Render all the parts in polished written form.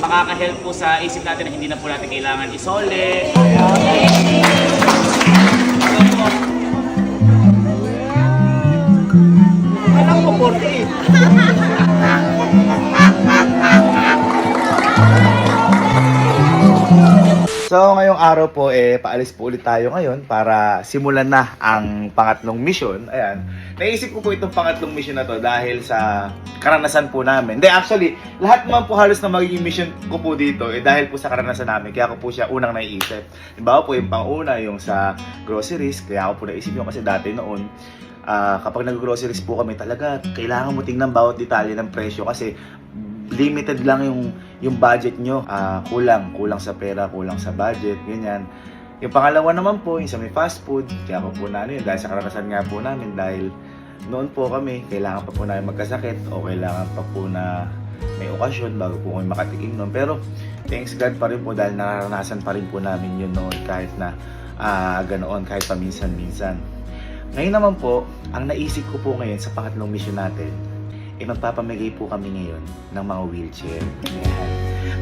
makaka-help po sa isip natin na hindi na po natin kailangan isole. Alam mo po So ngayong araw po paalis po ulit tayo ngayon para simulan na ang pangatlong mission. Ayan. Naisip ko po itong pangatlong mission na to dahil sa karanasan po namin. Hindi, actually, lahat naman po halos na magiging mission ko po dito dahil po sa karanasan namin. Kaya ko po siya unang naiisip. Diba po yung pang-una, yung sa groceries. Kaya ako po naisip yun kasi dati noon, kapag nag-groceries po kami talaga, kailangan mo tingnan bawat detalye ng presyo kasi limited lang yung budget nyo. Kulang sa pera, kulang sa budget, ganyan. Yung pangalawa naman po, yung sa may fast food, kaya ako po na yun, dahil sa karanasan nga po namin, dahil noon po kami, kailangan pa po namin magkasakit o kailangan pa po na may okasyon bago po kami makatikim noon. Pero thanks God pa rin po dahil naranasan pa rin po namin yun noon kahit na ganoon, kahit paminsan-minsan. Ngayon naman po, ang naisip ko po ngayon sa pangatlong mission natin, magpapamigay po kami ngayon ng mga wheelchair. Ayan.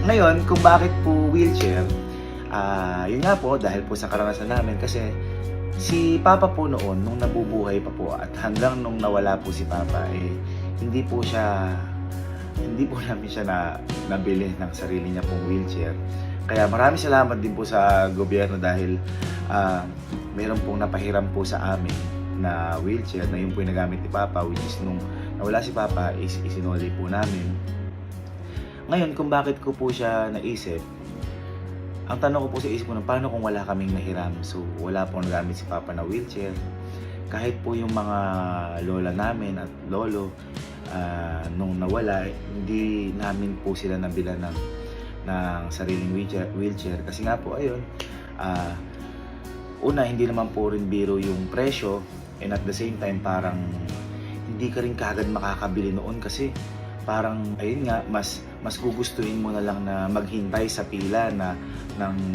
Ngayon, kung bakit po wheelchair, yun nga po, dahil po sa karanasan namin kasi si Papa po noon, nung nabubuhay pa po at hanggang nung nawala po si Papa, hindi po namin siya nabili ng sarili niya pong wheelchair. Kaya maraming salamat din po sa gobyerno dahil meron pong napahiram po sa amin na wheelchair na yun po yung nagamit ni Papa, which is nung nawala si Papa is isinoli po namin. Ngayon, kung bakit ko po siya naisip, ang tanong ko po sa isip ko, paano kung wala kaming nahiram? So, wala pong nagamit si Papa na wheelchair. Kahit po yung mga lola namin at lolo, nung nawala, hindi namin po sila nabila ng sariling wheelchair. Kasi nga po, ayun, una, hindi naman po rin biro yung presyo, and at the same time, parang hindi ka rin kagad makakabili noon kasi parang, ayun nga, mas gugustuhin mo na lang na maghintay sa pila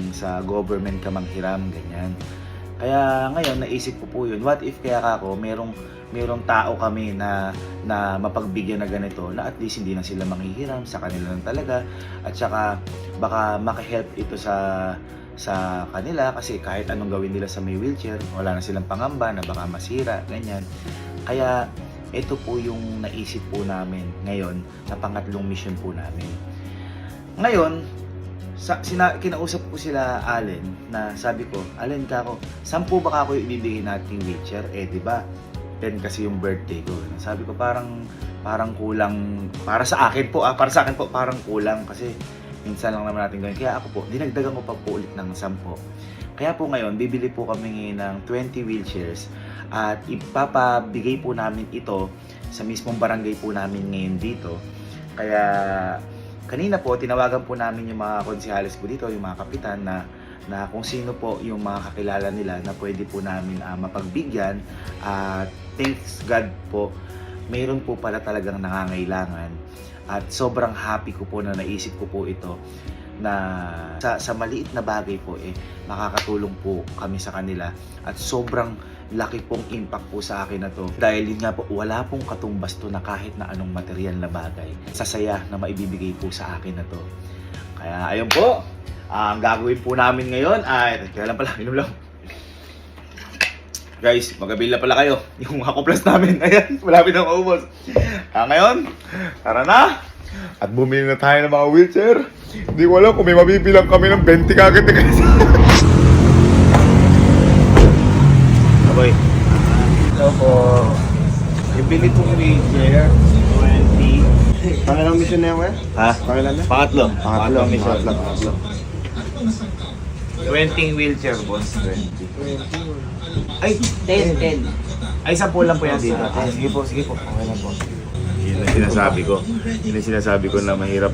sa government ka manghiram, ganyan. Kaya ngayon, naisip ko po yun, what if kaya ako, merong tao kami na mapagbigyan na ganito, na at least hindi na sila manghihiram, sa kanila lang talaga, at saka baka makahelp ito sa kanila kasi kahit anong gawin nila sa may wheelchair, wala na silang pangamba na baka masira, ganyan. Kaya ito po yung naisip po namin ngayon na pangatlong mission po namin. Ngayon, kinausap ko sila Allen na sabi ko, Allen kako, saan po ba ako ibibigay nating wheelchair? Di ba? 10 kasi yung birthday ko. Sabi ko parang kulang para sa akin po, parang kulang kasi minsan lang naman natin gawin. Kaya ako po, dinagdagan ko pa po ulit ng 10. Kaya po ngayon, bibili po kami ng 20 wheelchairs at ipapabigay po namin ito sa mismong barangay po namin ngayon dito. Kaya kanina po, tinawagan po namin yung mga konsehales po dito, yung mga kapitan na kung sino po yung mga kakilala nila na pwede po namin mapagbigyan. At thanks God po, mayroon po pala talagang nangangailangan. At sobrang happy ko po na naisip ko po ito na sa maliit na bagay po makakatulong po kami sa kanila at sobrang laki pong impact po sa akin na to dahil yun nga po wala pong katumbas to na kahit na anong material na bagay sa saya na maibibigay po sa akin na to. Kaya ayun po, ang gagawin po namin ngayon ay kaya lang pala, inom lang. Guys, mag-avail na pala kayo. Yung Ako Plus namin, ayan, malapit na maubos. Kaya ngayon, tara na! At bumili na tayo ng mga wheelchair. Hindi ko alam kung may mabibilang kami ng 20 kagad na kasi. Aboy. Hello po. Ibili pong wheelchair, 20. Pangalang mission na yan, eh? Ha? Pangalan na? Pangatlo. Pangatlo. mission. Pangatlo. 20 wheelchair, boss. 20. Ay, 10. Ay, 10 lang po yan dito. Sige po. Okay lang po. Yun ang sinasabi ko na mahirap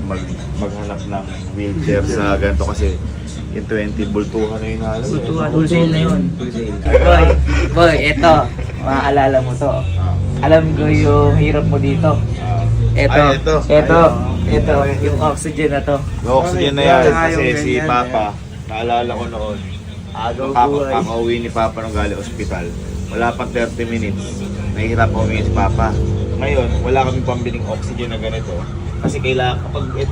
maghanap ng wheelchair sa ganito kasi yung 20 bultuhan na yun halos. Wholesale na yun. Boy, eto. Maaalala mo to. Alam ko yung hirap mo dito. Eto. Yung oxygen na to. Yung oxygen na yan kasi si Papa, naalala ko noon, kakauwi ni Papa nung galing ospital. Wala pang 30 minutes, nahihirap ako si Papa. Ngayon, wala kaming pambiling oxygen na ganito. Kasi kailangan,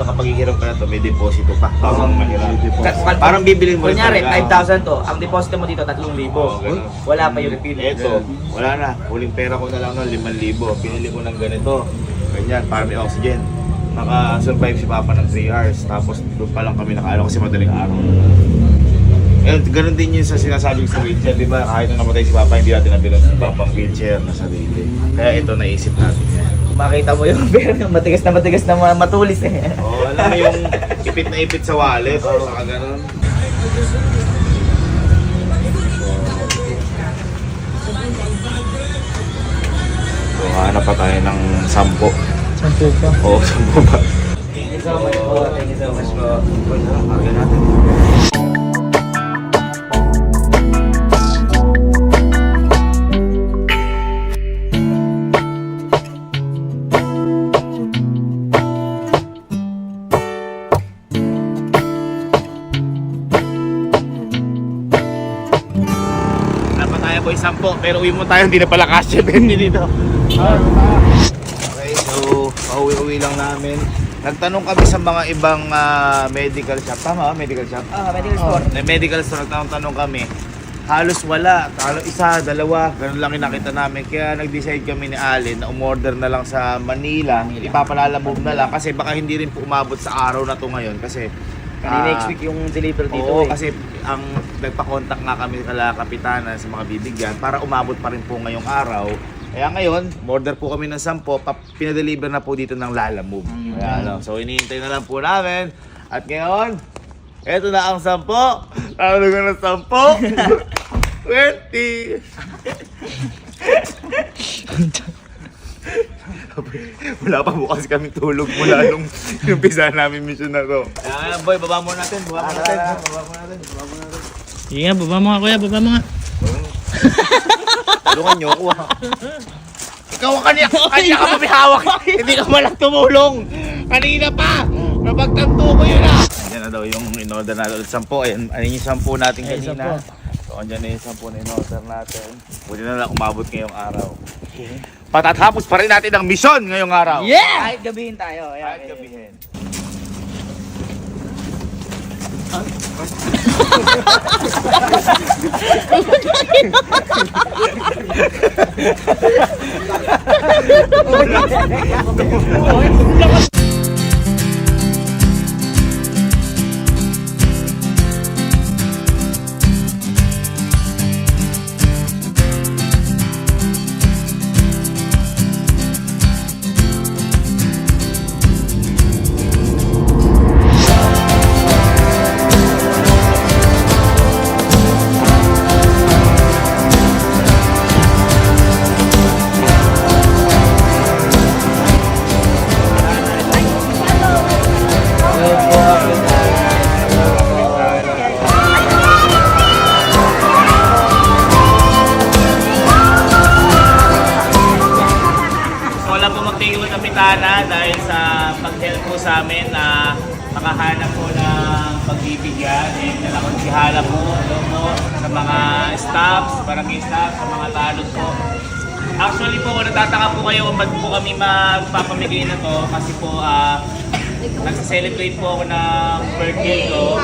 kapag hihiram ka na to, may deposito pa. Parang mahirap. Ka- Parang bibilin mo rin Kunyari, talaga. 5,000 to. Ang deposito mo dito, 3,000. Ganun. Wala pa yung refill. Eto, wala na. Huling pera ko na lang noon, 5,000. Pinili ko ng ganito. Ganyan, para may oxygen. Naka-survive si Papa ng 3 hours. Tapos doon pa lang kami nakaano kasi madaling araw. Eh, ganun din yun sa sinasabing sa wheelchair, di ba? Kahit nung namatay si Papa, hindi natin nabilang si Papa ang wheelchair na sarili. Kaya ito naisip natin yan. Makita mo yung pera, matigas na matulis eh. Oo, alam mo yung ipit na ipit sa wallet, o saka ganun. So, hanap pa tayo ng 10. Sampo pa. Oo, 10 ba? Thank you so much po. Thank you so much po. Kaya natin. Dapat tayo po 10, pero uwi mo tayo, hindi na pala cash 20 dito. Okay, so pauwi-uwi lang namin. Nagtanong kami sa mga ibang medical shop. Tama ba? Medical shop? Medical store. Medical store, nagtanong kami. Halos wala. Halos isa, dalawa. Ganun lang yung nakita namin. Kaya nag-decide kami ni Alin na umorder na lang sa Manila. Ipapalalamove na lang. Kasi baka hindi rin po umabot sa araw na to ngayon. Kasi Next week yung deliver dito oo, eh. kasi ang nagpa-contact nga kami kala kapitanan sa mga bibigyan para umabot pa rin po ngayong araw. Kaya ngayon, order po kami ng 10, pinadeliver na po dito ng Lalamove. Kaya, so iniintay na lang po namin. At ngayon, eto na ang 10. Tawag ko ng 10. 20. Wala pa bukas kami tulog mula nung umpisa namin mission na to. Ayan, boy, baba mo natin. Baba mo natin. Sige nga, baba mo nga kuya, baba mo nga. Tulungan niyo ako ha. Ikaw ang kanya ka mabihawak. Hindi ka malang tumulong. Kanina pa. Napagtanto ko yun ha. Ayan na daw yung in-order natin ulit 10. Ayan yung 10 natin kanina. So andyan na yung 10 na in-order natin. Pwede na lang umabot ngayong araw. Patatapos pa rin natin ang mission ngayong araw. Yeah! Kahit gabihin tayo. Ayan, Kahit gabihin. Wala po magtigil ng kapitana dahil sa pag-help po sa amin na makahanap po ng pagbibigyan. Nalakonsihala po, sa mga staffs, barangay staff, sa mga talod po. Actually po, kung natataka po kayo kung ba't po kami magpapamigay na to kasi po nagsa-celebrate po ako ng birthday ko.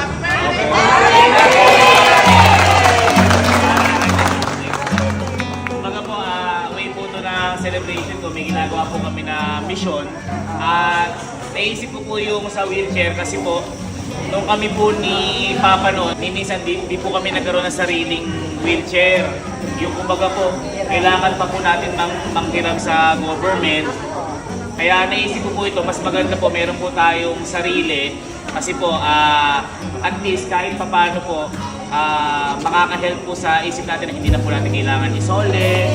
Celebration ko, may ginagawa po kami na mission at naisip ko po yung sa wheelchair kasi po nung kami po ni Papa noon, minsan di po kami nagkaroon ng sariling wheelchair. Yung kumbaga po, kailangan pa po natin manghiram sa government. Kaya naisip ko po ito, mas maganda po meron po tayong sarili kasi po at least kahit papaano po makaka-help po sa isip natin na hindi na po natin kailangan isole.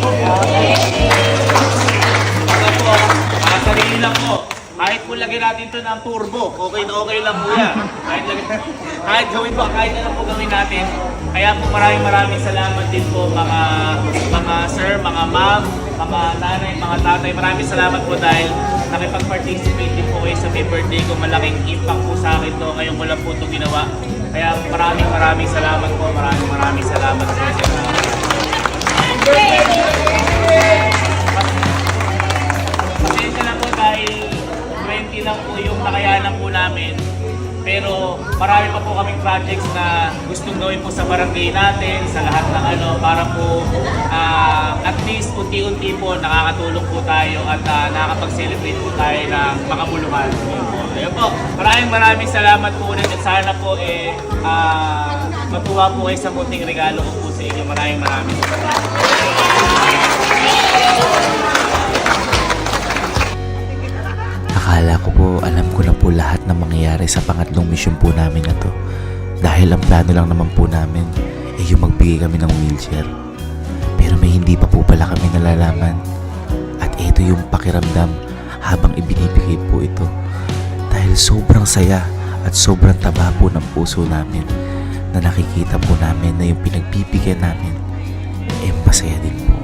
Baka po, sarili lang po. Kahit po lagyan natin ito ng turbo, okay na okay lang po yan. Kahit gawin po, kahit na lang po gawin natin. Kaya po maraming salamat din po mga sir, mga ma'am, mga nanay, mga tatay. Maraming salamat po dahil nakipag-participate din po kayo sa may birthday ko. Malaking impact po sa akin to. Ngayon ko lang po ito ginawa. Kaya maraming salamat po. Maraming salamat po. Pasensya na po dahil 20 konti lang po yung nakayanan po namin. Pero marami pa po kaming projects na gustong gawin po sa barangay natin, sa lahat ng ano, para po at least unti-unti po nakakatulong po tayo at nakakapag-celebrate po tayo ng makabuluhan. Ayun po, maraming salamat po ulit at sana po matuwa po kayo sa munting regalo ko po sa inyo. Maraming salamat. Akala ko po, alam ko na po lahat ng mangyayari sa pangatlong misyon po namin na to. Dahil ang plano lang naman po namin ay yung magbigay kami ng wheelchair. Pero may hindi pa po pala kami nalalaman. At ito yung pakiramdam habang ibinibigay po ito. Dahil sobrang saya at sobrang taba po ng puso namin na nakikita po namin na yung pinagbibigyan namin ay masaya din po.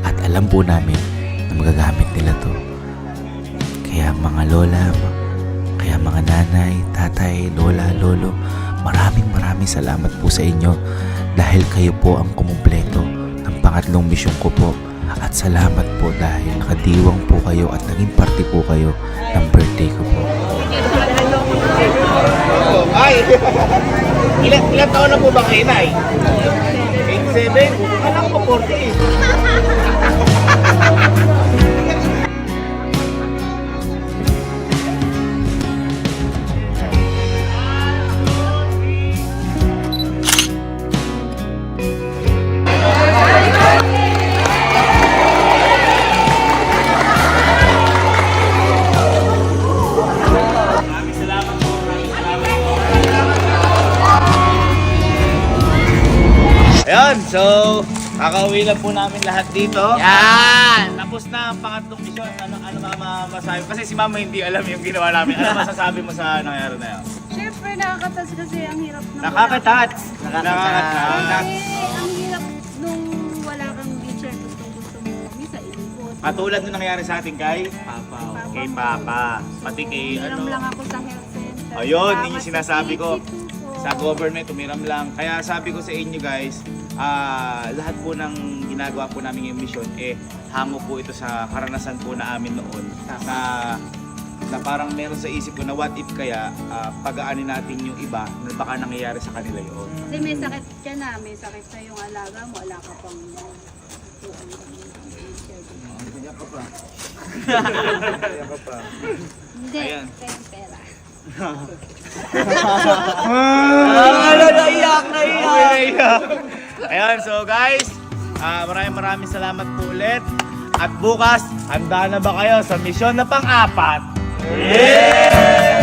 At alam po namin na magagamit nila to. Kaya mga lola, kaya mga nanay, tatay, lola, lolo, maraming salamat po sa inyo dahil kayo po ang kumumpleto ng pangatlong misyon ko po. At salamat po dahil nakadiwang po kayo at naging parte po kayo ng birthday ko po. Ay! Ilan taon na po ba kayo, Nay? 87? Alam ko 40. Ayan, so kakauwi na po namin lahat dito. Yan! Tapos na ang pangatlong misyon. Ano masasabi? Kasi si Mama hindi alam yung ginawa namin. Ano masasabi mo sa nangyari na yun? Siyempre, nakakatas kasi ang hirap ng Nakakatats! ang hirap nung wala kang wheelchair, gusto mo misa ilibot. Katulad nung nangyari sa atin kay kay Papa. Pati kay Hiram lang ako sa health center. Ayun, yun yung Tapos sinasabi ko. PHC2 po. Sa government, umiram lang. Kaya sabi ko sa inyo guys, lahat po ng ginagawa po namin yung mission, hango po ito sa karanasan po na amin noon. Na parang meron sa isip ko na what if kaya pag-aanin natin yung iba na baka nangyayari sa kanila yun. Kasi may sakit ka na, may sakit na yung alaga mo, wala ka pang Hindi, Ayan. kaya pera. Naiyak! Ayan, so guys, maraming salamat po ulit. At bukas, handa na ba kayo sa misyon na pang-apat? Yeah!